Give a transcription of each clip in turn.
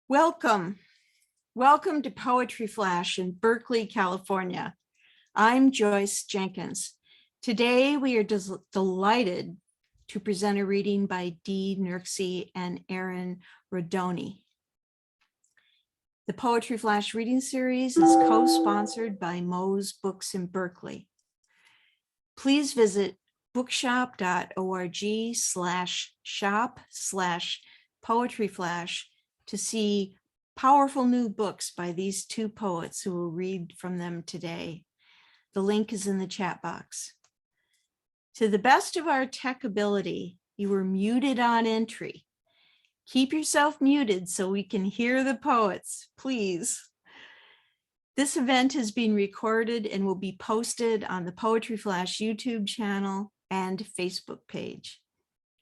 Welcome. Welcome to Poetry Flash in Berkeley, California. I'm Joyce Jenkins. Today, we are delighted to present a reading by Dee Nurksey and Erin Rodoni. The Poetry Flash reading series is co-sponsored by Moe's Books in Berkeley. Please visit bookshop.org/shop/poetryflash to see powerful new books by these two poets who will read from them today. The link is in the chat box. To the best of our tech ability, you were muted on entry. Keep yourself muted so we can hear the poets, please. This event is being recorded and will be posted on the Poetry Flash YouTube channel and Facebook page.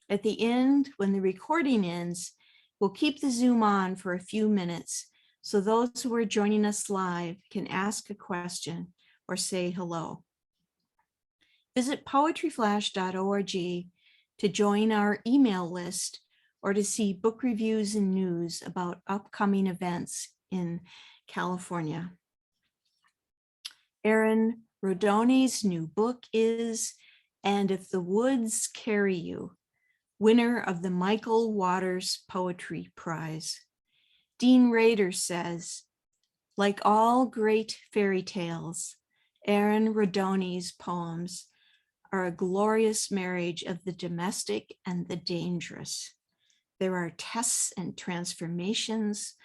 At the end, when the recording ends, we'll keep the Zoom on for a few minutes so those who are joining us live can ask a question or say hello. Visit poetryflash.org to join our email list or to see book reviews and news about upcoming events in California. Erin Rodoni's new book is And If the Woods Carry You, winner of the Michael Waters Poetry Prize. Dean Rader says, like all great fairy tales, Erin Rodoni's poems are a glorious marriage of the domestic and the dangerous. There are tests and transformations,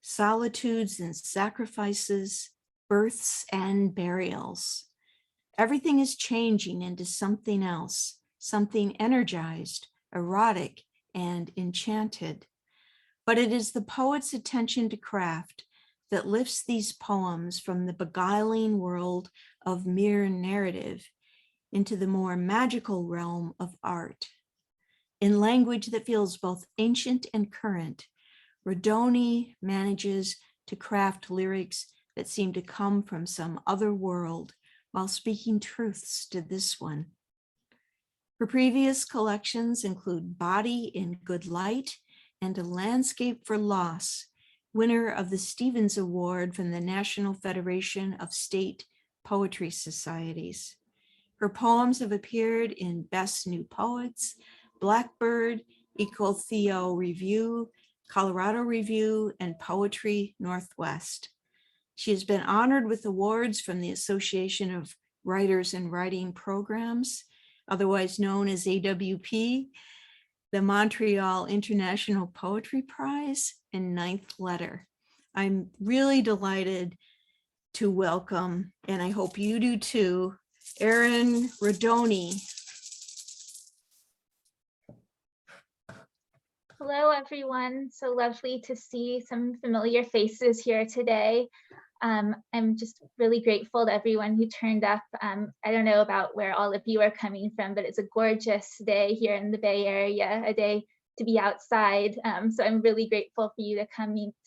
solitudes and sacrifices, births and burials. Everything is changing into something else, something energized, erotic, and enchanted. But it is the poet's attention to craft that lifts these poems from the beguiling world of mere narrative into the more magical realm of art. In language that feels both ancient and current, Rodoni manages to craft lyrics that seem to come from some other world while speaking truths to this one. Her previous collections include Body in Good Light and A Landscape for Loss, winner of the Stevens Award from the National Federation of State Poetry Societies. Her poems have appeared in Best New Poets, Blackbird, Eco Theo Review, Colorado Review, and Poetry Northwest. She has been honored with awards from the Association of Writers and Writing Programs, otherwise known as AWP, the Montreal International Poetry Prize, and Ninth Letter. I'm really delighted to welcome, and I hope you do too, Erin Rodoni. Hello, everyone. So lovely to see some familiar faces here today. I'm just really grateful to everyone who turned up. I don't know about where all of you are coming from, but it's a gorgeous day here in the Bay Area, a day to be outside. So I'm really grateful for you to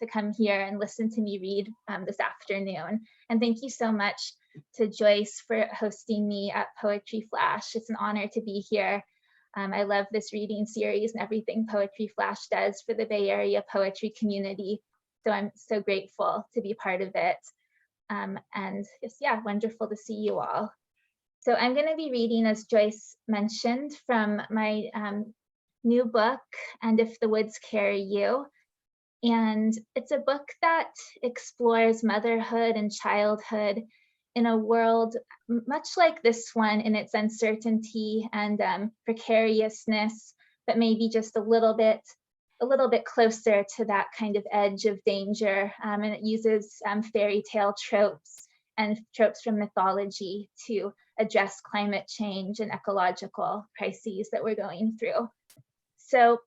come here and listen to me read this afternoon. And thank you so much to Joyce for hosting me at Poetry Flash. It's an honor to be here. I love this reading series and everything Poetry Flash does for the Bay Area poetry community. So I'm so grateful to be part of it. And it's, wonderful to see you all. So I'm going to be reading, as Joyce mentioned, from my new book, And If the Woods Carry You. And it's a book that explores motherhood and childhood in a world much like this one in its uncertainty and precariousness, but maybe just a little bit closer to that kind of edge of danger. And it uses fairy tale tropes and tropes from mythology to address climate change and ecological crises that we're going through. So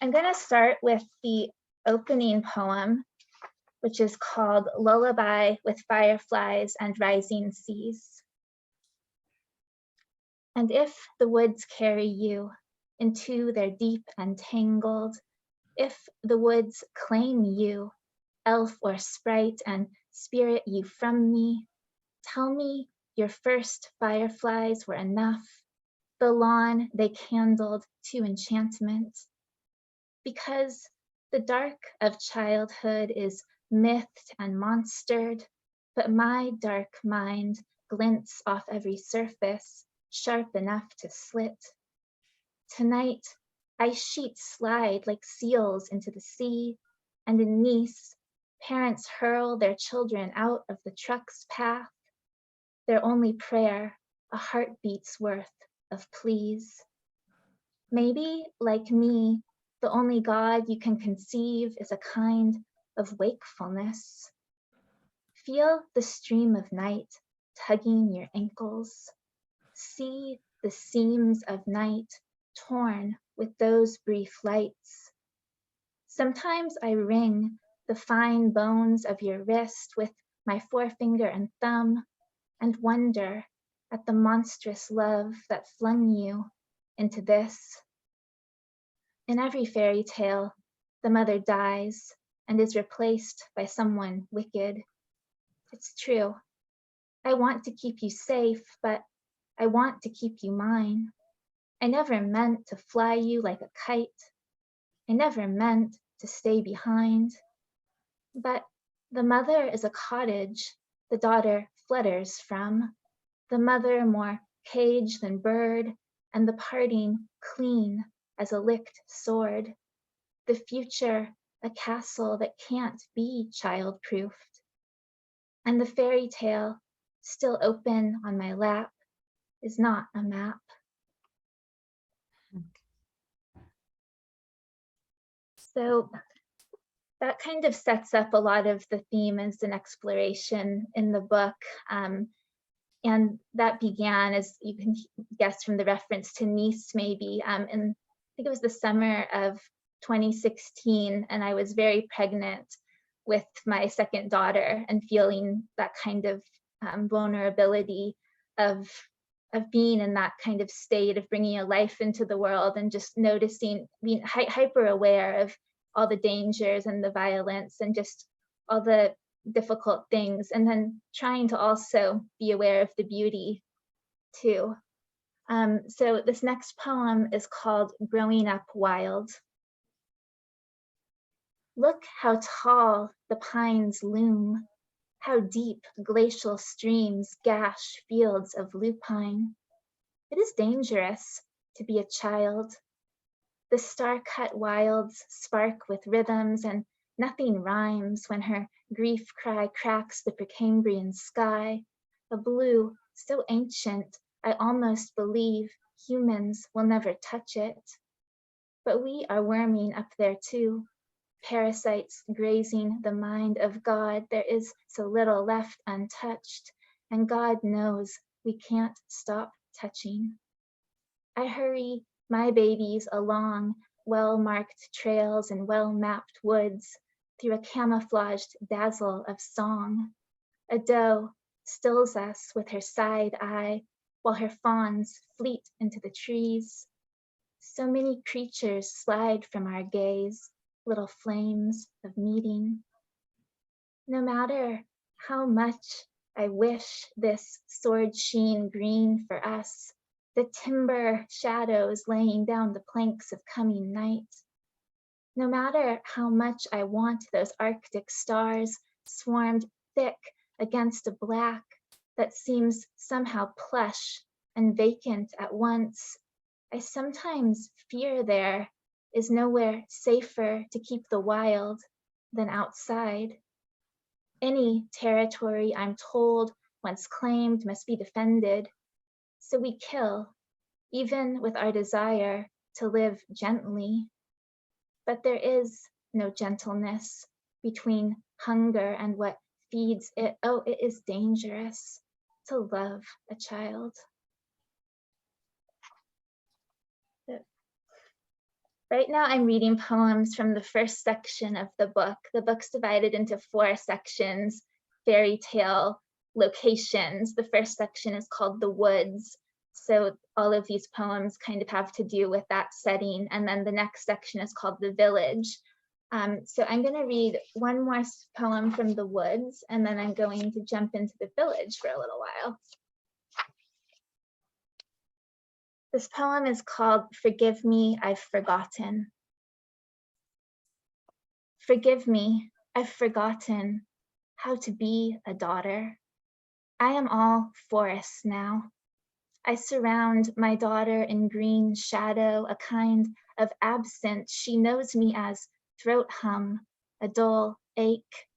I'm going to start with the opening poem, which is called Lullaby with Fireflies and Rising Seas. And if the woods carry you into their deep and tangled, if the woods claim you, elf or sprite, and spirit you from me, tell me your first fireflies were enough, the lawn they candled to enchantment. Because The dark of childhood is mythed and monstered, but my dark mind glints off every surface, sharp enough to slit. Tonight, ice sheets slide like seals into the sea, and in Nice, parents hurl their children out of the truck's path, their only prayer, a heartbeat's worth of please. Maybe, like me, the only God you can conceive is a kind of wakefulness. Feel the stream of night tugging your ankles. See the seams of night torn with those brief lights. Sometimes I wring the fine bones of your wrist with my forefinger and thumb and wonder at the monstrous love that flung you into this. In every fairy tale, the mother dies and is replaced by someone wicked. It's true. I want to keep you safe, but I want to keep you mine. I never meant to fly you like a kite. I never meant to stay behind. But the mother is a cottage the daughter flutters from. The mother more cage than bird, and the parting clean as a licked sword. The future a castle that can't be child-proofed. And the fairy tale, still open on my lap, is not a map. So that kind of sets up a lot of the themes and exploration in the book. And that began, as you can guess from the reference to Nice maybe, and I think it was the summer of 2016, and I was very pregnant with my second daughter and feeling that kind of vulnerability of being in that kind of state of bringing a life into the world and just noticing, being hyper aware of all the dangers and the violence and just all the difficult things, and then trying to also be aware of the beauty too. So this next poem is called Growing Up Wild. Look how tall the pines loom, how deep glacial streams gash fields of lupine. It is dangerous to be a child. The star-cut wilds spark with rhythms, and nothing rhymes when her grief cry cracks the Precambrian sky, a blue so ancient I almost believe humans will never touch it. But we are worming up there too, parasites grazing the mind of God. There is so little left untouched, and God knows we can't stop touching. I hurry my babies along well-marked trails and well-mapped woods through a camouflaged dazzle of song. A doe stills us with her side eye while her fawns fleet into the trees. So many creatures slide from our gaze, little flames of meeting. No matter how much I wish this sword sheen green for us, the timber shadows laying down the planks of coming night. No matter how much I want those Arctic stars swarmed thick against a black that seems somehow plush and vacant at once, I sometimes fear there is nowhere safer to keep the wild than outside. Any territory I'm told once claimed must be defended. So we kill, even with our desire to live gently. But there is no gentleness between hunger and what feeds it. Oh, it is dangerous to love a child. Right now I'm reading poems from the first section of the book. The book's divided into 4 sections, fairy tale locations. The first section is called The Woods. So all of these poems kind of have to do with that setting. And then the next section is called The Village. So I'm going to read one more poem from The Woods, and then I'm going to jump into The Village for a little while. This poem is called Forgive Me, I've Forgotten. Forgive me, I've forgotten how to be a daughter. I am all forest now. I surround my daughter in green shadow, a kind of absence. She knows me as throat hum, a dull ache.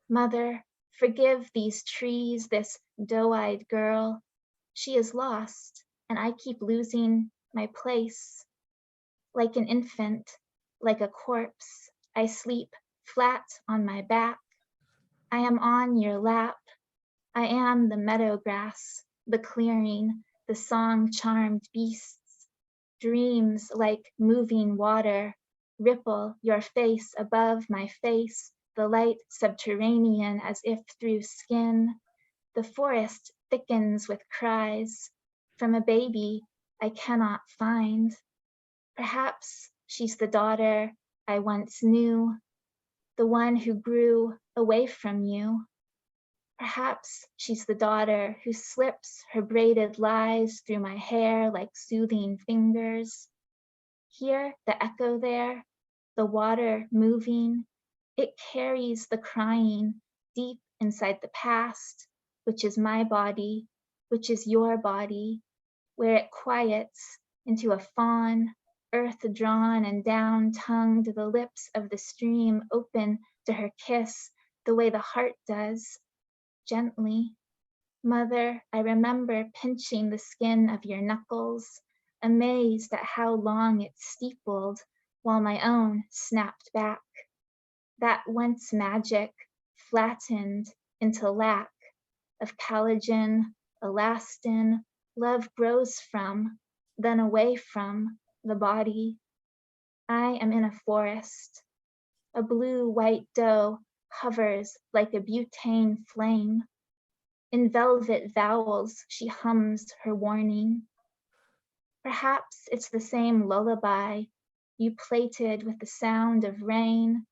Mother, forgive these trees, this doe-eyed girl. She is lost, and I keep losing my place. Like an infant, like a corpse, I sleep flat on my back. I am on your lap. I am the meadow grass, the clearing, the song-charmed beasts. Dreams like moving water ripple your face above my face, the light subterranean as if through skin. The forest thickens with cries from a baby I cannot find. Perhaps she's the daughter I once knew, the one who grew away from you. Perhaps she's the daughter who slips her braided lies through my hair like soothing fingers. Hear the echo there, the water moving. It carries the crying deep inside the past, which is my body, which is your body, where it quiets into a fawn, earth drawn and down tongued, the lips of the stream open to her kiss the way the heart does, gently. Mother, I remember pinching the skin of your knuckles, amazed at how long it steepled while my own snapped back. That once magic flattened into lack of collagen, elastin, love grows from, then away from the body. I am in a forest. A blue-white doe hovers like a butane flame. In velvet vowels, she hums her warning. Perhaps it's the same lullaby you plaited with the sound of rain,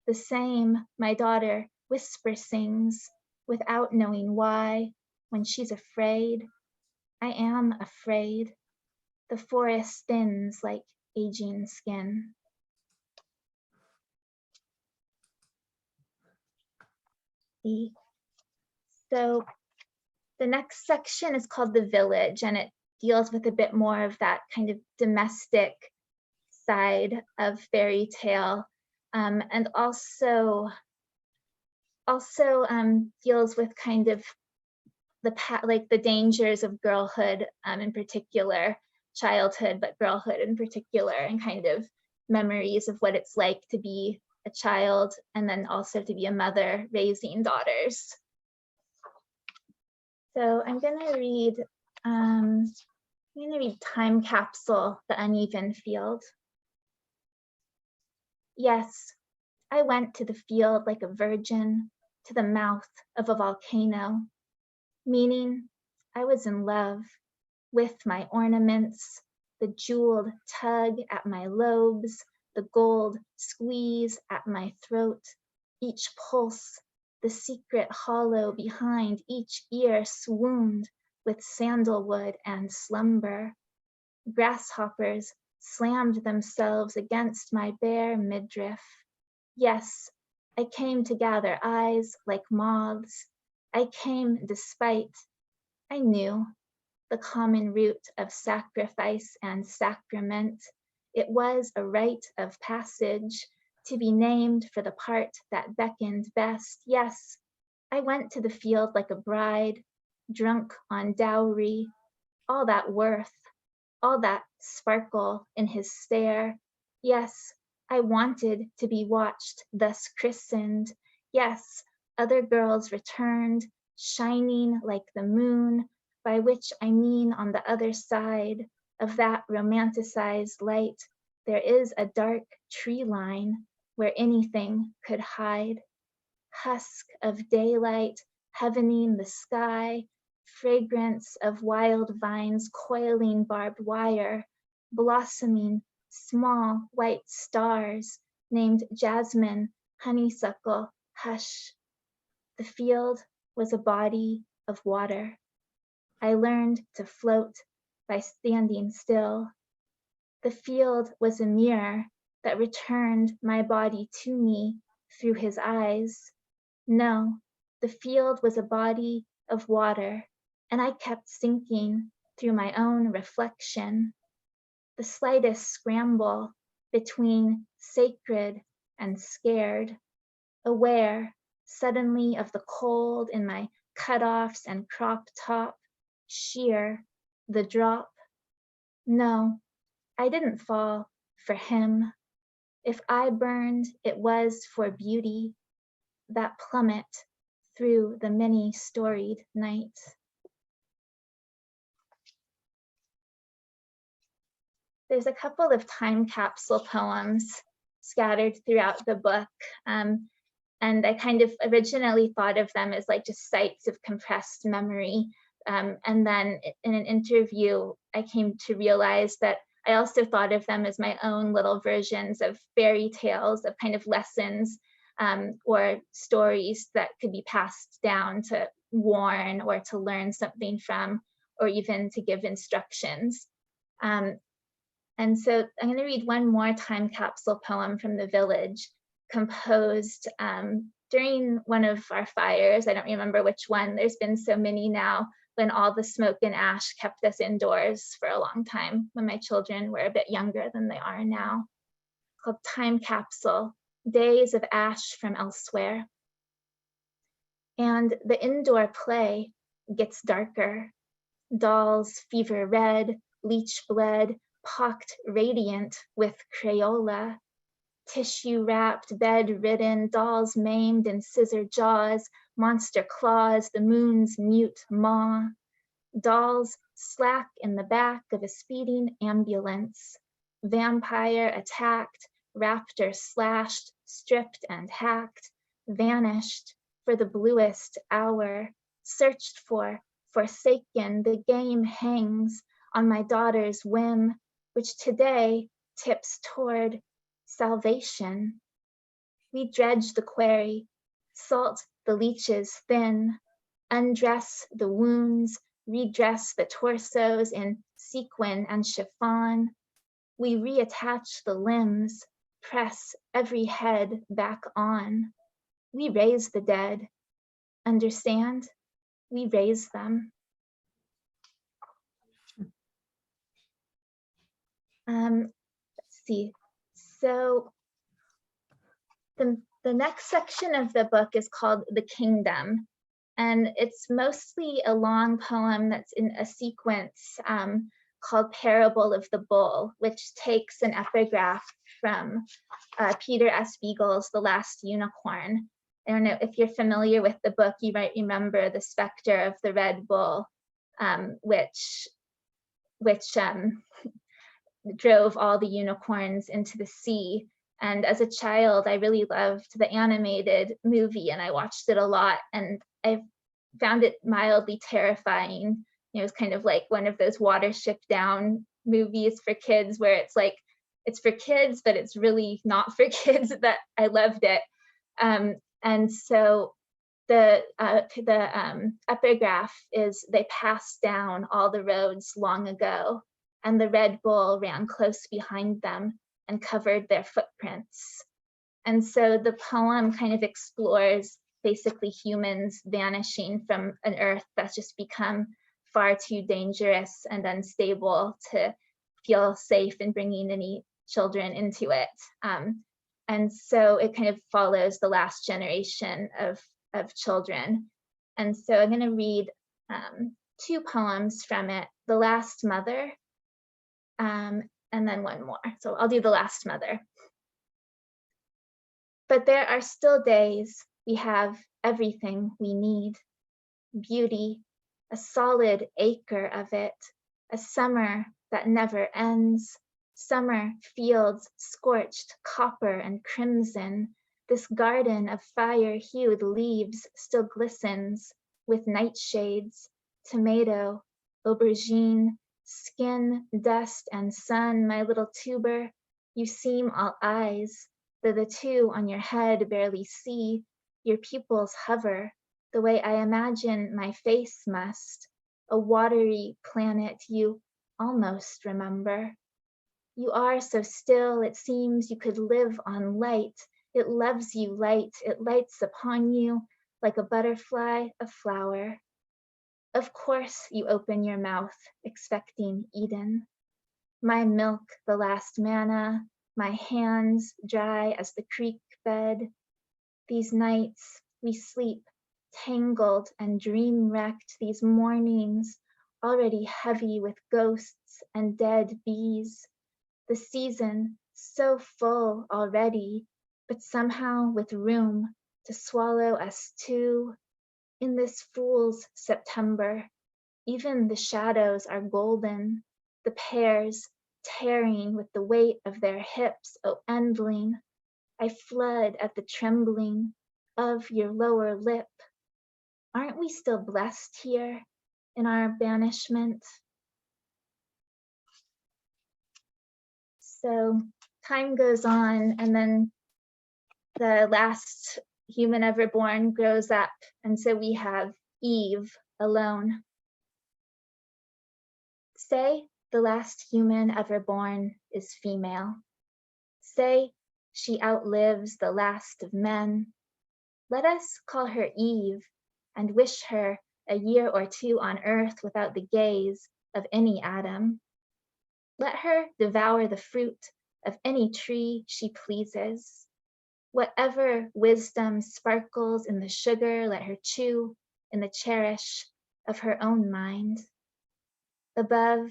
the same my daughter whisper sings without knowing why when she's afraid. I am afraid. The forest thins like aging skin. So the next section is called The Village, and it deals with a bit more of that kind of domestic side of fairy tale, and also deals with kind of like the dangers of girlhood, in particular, childhood, but girlhood in particular, and kind of memories of what it's like to be a child and then also to be a mother raising daughters. So I'm gonna read Time Capsule, The Uneven Field. Yes, I went to the field like a virgin, to the mouth of a volcano, meaning I was in love with my ornaments, the jeweled tug at my lobes, the gold squeeze at my throat, each pulse, the secret hollow behind each ear swooned with sandalwood and slumber. Grasshoppers slammed themselves against my bare midriff. Yes, I came to gather eyes like moths. I came despite, I knew, the common root of sacrifice and sacrament. It was a rite of passage to be named for the part that beckoned best. Yes, I went to the field like a bride, drunk on dowry, all that worth, all that sparkle in his stare. Yes, I wanted to be watched, thus christened. Yes, other girls returned, shining like the moon, by which I mean on the other side of that romanticized light, there is a dark tree line where anything could hide. Husk of daylight, heavening the sky, fragrance of wild vines coiling barbed wire, blossoming small white stars named jasmine, honeysuckle, hush. The field was a body of water. I learned to float by standing still. The field was a mirror that returned my body to me through his eyes. No, the field was a body of water, and I kept sinking through my own reflection. The slightest scramble between sacred and scared, aware suddenly of the cold in my cutoffs and crop top, sheer, the drop. No, I didn't fall for him. If I burned, it was for beauty, that plummet through the many-storied night. There's a couple of time capsule poems scattered throughout the book. And I kind of originally thought of them as like just sites of compressed memory. And then in an interview, I came to realize that I also thought of them as my own little versions of fairy tales, of kind of lessons or stories that could be passed down to warn or to learn something from, or even to give instructions. And so I'm going to read one more time capsule poem from the village, composed during one of our fires. I don't remember which one. There's been so many now, when all the smoke and ash kept us indoors for a long time, when my children were a bit younger than they are now. Called Time Capsule, Days of Ash from Elsewhere. And the indoor play gets darker. Dolls fever red, leech bled, pocked radiant with Crayola. Tissue-wrapped, bed-ridden, dolls maimed in scissor jaws, monster claws, the moon's mute maw. Dolls slack in the back of a speeding ambulance. Vampire attacked, raptor slashed, stripped and hacked, vanished for the bluest hour, searched for, forsaken, the game hangs on my daughter's whim, which today tips toward salvation. We dredge the quarry, salt the leeches thin, undress the wounds, redress the torsos in sequin and chiffon. We reattach the limbs, press every head back on. We raise the dead. Understand? We raise them. Let's see. So the next section of the book is called The Kingdom, and it's mostly a long poem that's in a sequence called Parable of the Bull, which takes an epigraph from Peter S. Beagle's The Last Unicorn. I don't know if you're familiar with the book, you might remember the specter of the red bull, which drove all the unicorns into the sea. And as a child, I really loved the animated movie, and I watched it a lot, and I found it mildly terrifying. It was kind of like one of those Watership Down movies for kids, where it's like, it's for kids, but it's really not for kids. That I loved it. And so the epigraph is, they passed down all the roads long ago, and the red bull ran close behind them and covered their footprints. And so the poem kind of explores basically humans vanishing from an earth that's just become far too dangerous and unstable to feel safe in bringing any children into it. And so it kind of follows the last generation of children. And so I'm going to read two poems from it, The Last Mother, and then one more. So I'll do The Last Mother. But there are still days we have everything we need. Beauty, a solid acre of it, a summer that never ends, summer fields scorched copper and crimson. This garden of fire-hued leaves still glistens with nightshades, tomato, aubergine, skin, dust, and sun, my little tuber. You seem all eyes, though the two on your head barely see. Your pupils hover, the way I imagine my face must, a watery planet you almost remember. You are so still, it seems you could live on light It loves you light, it lights upon you like a butterfly, a flower. Of course you open your mouth, expecting Eden. My milk, the last manna, my hands dry as the creek bed. These nights we sleep, tangled and dream-wrecked, these mornings already heavy with ghosts and dead bees. The season so full already, but somehow with room to swallow us too. In this fool's September, even the shadows are golden, the pears tearing with the weight of their hips, oh endling. I flood at the trembling of your lower lip. Aren't we still blessed here in our banishment? So time goes on, and then the last human ever born grows up, and so we have Eve alone. Say the last human ever born is female. Say she outlives the last of men. Let us call her Eve and wish her a year or two on earth without the gaze of any Adam. Let her devour the fruit of any tree she pleases. Whatever wisdom sparkles in the sugar, let her chew in the cherish of her own mind. Above,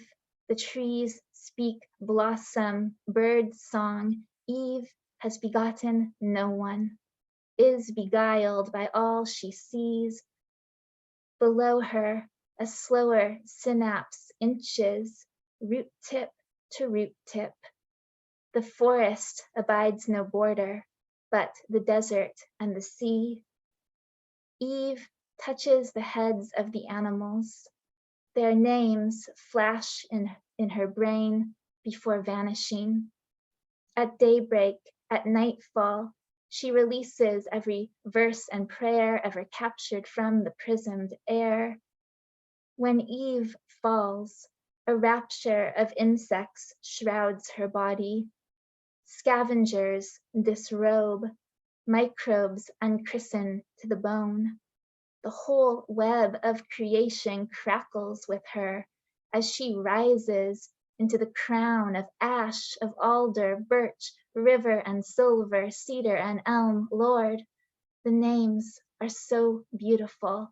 the trees speak blossom, bird song. Eve has begotten no one, is beguiled by all she sees. Below her, a slower synapse inches, root tip to root tip. The forest abides no border, but the desert and the sea. Eve touches the heads of the animals. Their names flash in her brain before vanishing. At daybreak, at nightfall, she releases every verse and prayer ever captured from the prismed air. When Eve falls, a rapture of insects shrouds her body. Scavengers disrobe, microbes unchristen to the bone. The whole web of creation crackles with her as she rises into the crown of ash, of alder, birch, river and silver, cedar and elm. Lord, the names are so beautiful.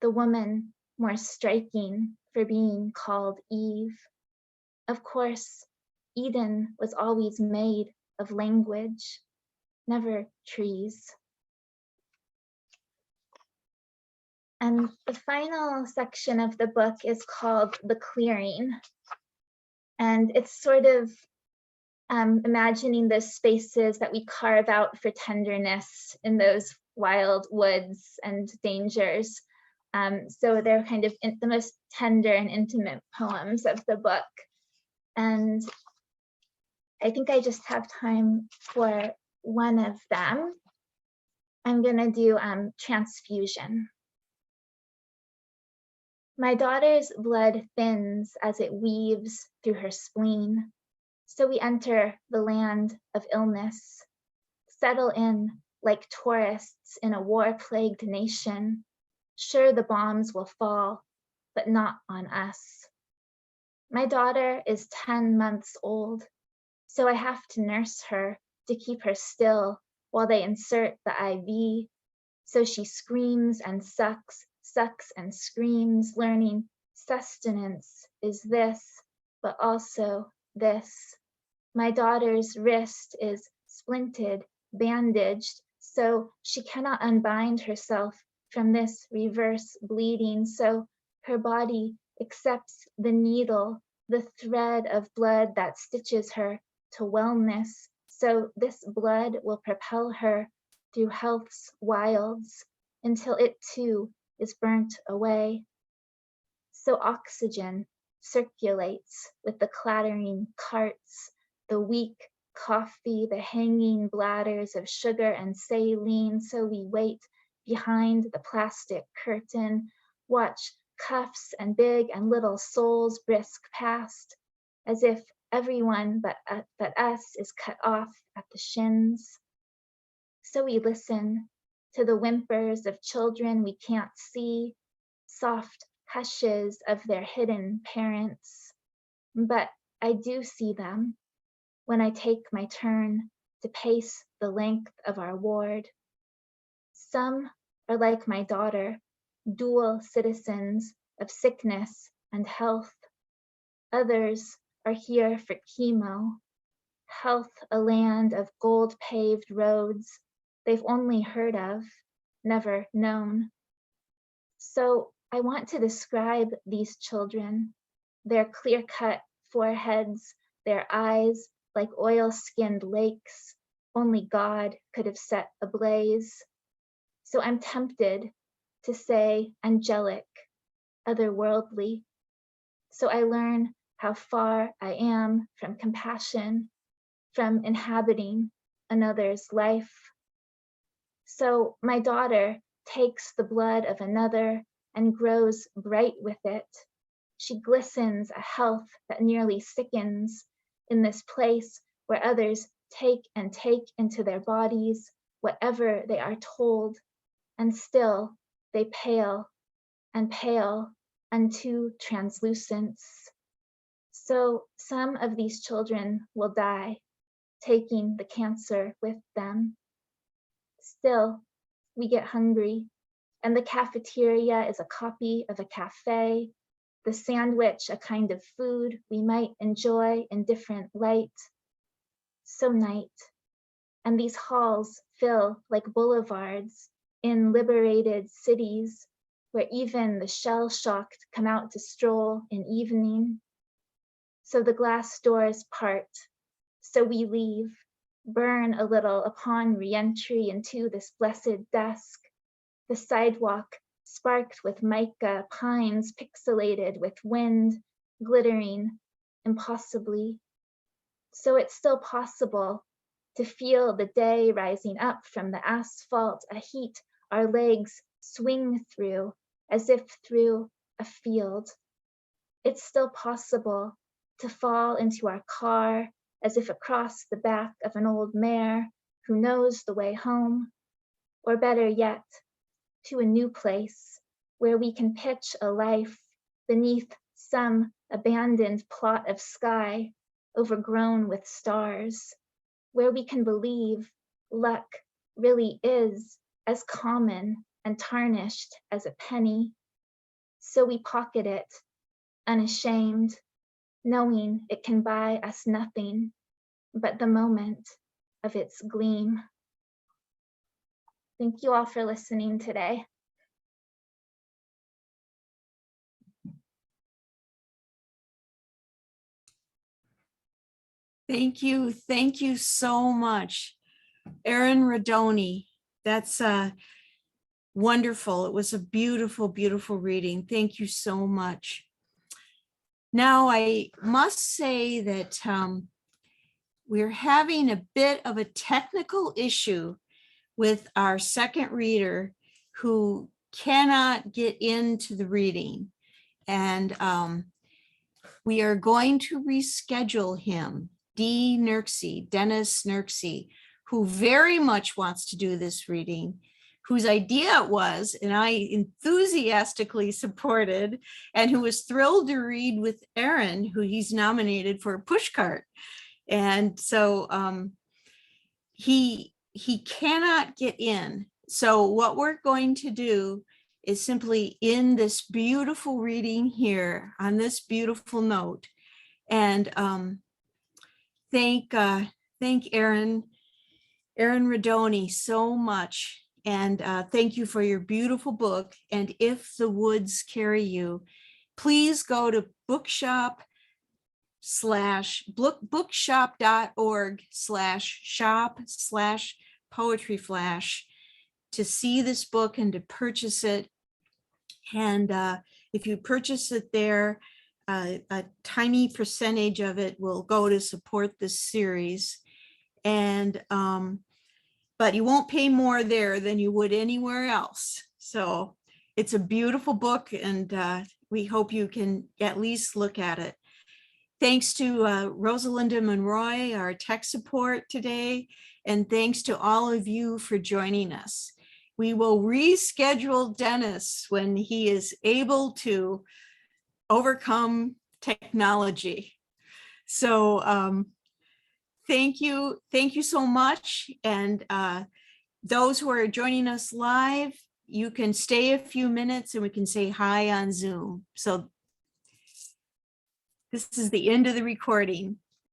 The woman more striking for being called Eve. Of course, Eden was always made of language, never trees. And the final section of the book is called The Clearing. And it's sort of imagining those spaces that we carve out for tenderness in those wild woods and dangers. So they're kind of the most tender and intimate poems of the book. And I think I just have time for one of them. I'm gonna do transfusion. My daughter's blood thins as it weaves through her spleen. So we enter the land of illness, settle in like tourists in a war-plagued nation. Sure, the bombs will fall, but not on us. My daughter is 10 months old, so I have to nurse her to keep her still while they insert the IV. So she screams and sucks and screams, learning sustenance is this, but also this. My daughter's wrist is splinted, bandaged, so she cannot unbind herself from this reverse bleeding. So her body accepts the needle, the thread of blood that stitches her to wellness. So this blood will propel her through health's wilds until it too is burnt away. So oxygen circulates with the clattering carts, the weak coffee, the hanging bladders of sugar and saline. So we wait behind the plastic curtain, watch cuffs and big and little souls brisk past, as if everyone but us is cut off at the shins. So we listen to the whimpers of children we can't see, soft hushes of their hidden parents. But I do see them when I take my turn to pace the length of our ward. Some are like my daughter, dual citizens of sickness and health. Others are here for chemo, health a land of gold-paved roads they've only heard of, never known. So I want to describe these children, their clear-cut foreheads, their eyes like oil-skinned lakes only God could have set ablaze. So I'm tempted to say angelic, otherworldly. So I learn how far I am from compassion, from inhabiting another's life. So my daughter takes the blood of another and grows bright with it. She glistens a health that nearly sickens in this place where others take and take into their bodies whatever they are told, and still they pale and pale unto translucence. So some of these children will die, taking the cancer with them. Still, we get hungry, and the cafeteria is a copy of a cafe, the sandwich a kind of food we might enjoy in different light. So night, and these halls fill like boulevards in liberated cities where even the shell-shocked come out to stroll in evening. So the glass doors part, so we leave, burn a little upon re-entry into this blessed dusk. The sidewalk sparked with mica, pines pixelated with wind, glittering impossibly. So it's still possible to feel the day rising up from the asphalt, a heat our legs swing through as if through a field. It's still possible to fall into our car as if across the back of an old mare who knows the way home, or better yet, to a new place where we can pitch a life beneath some abandoned plot of sky overgrown with stars, where we can believe luck really is as common and tarnished as a penny. So we pocket it, unashamed, knowing it can buy us nothing but the moment of its gleam. Thank you all for listening today. Thank you. Thank you so much. Erin Rodoni, that's wonderful. It was a beautiful, beautiful reading. Thank you so much. Now, I must say that we're having a bit of a technical issue with our second reader who cannot get into the reading. And we are going to reschedule him, Dennis Nurksey, who very much wants to do this reading, whose idea it was, and I enthusiastically supported, and who was thrilled to read with Erin, who he's nominated for a pushcart. And so he cannot get in. So what we're going to do is simply end this beautiful reading here on this beautiful note, and thank Erin Rodoni so much. And thank you for your beautiful book. And If the Woods Carry You, please go to bookshop.org/shop/poetry-flash to see this book and to purchase it. And if you purchase it there, a tiny percentage of it will go to support this series. And but you won't pay more there than you would anywhere else. So it's a beautiful book, and we hope you can at least look at it. Thanks to Rosalinda Monroy, our tech support today, and thanks to all of you for joining us. We will reschedule Dennis when he is able to overcome technology. So thank you so much. And those who are joining us live, you can stay a few minutes and we can say hi on Zoom. So this is the end of the recording.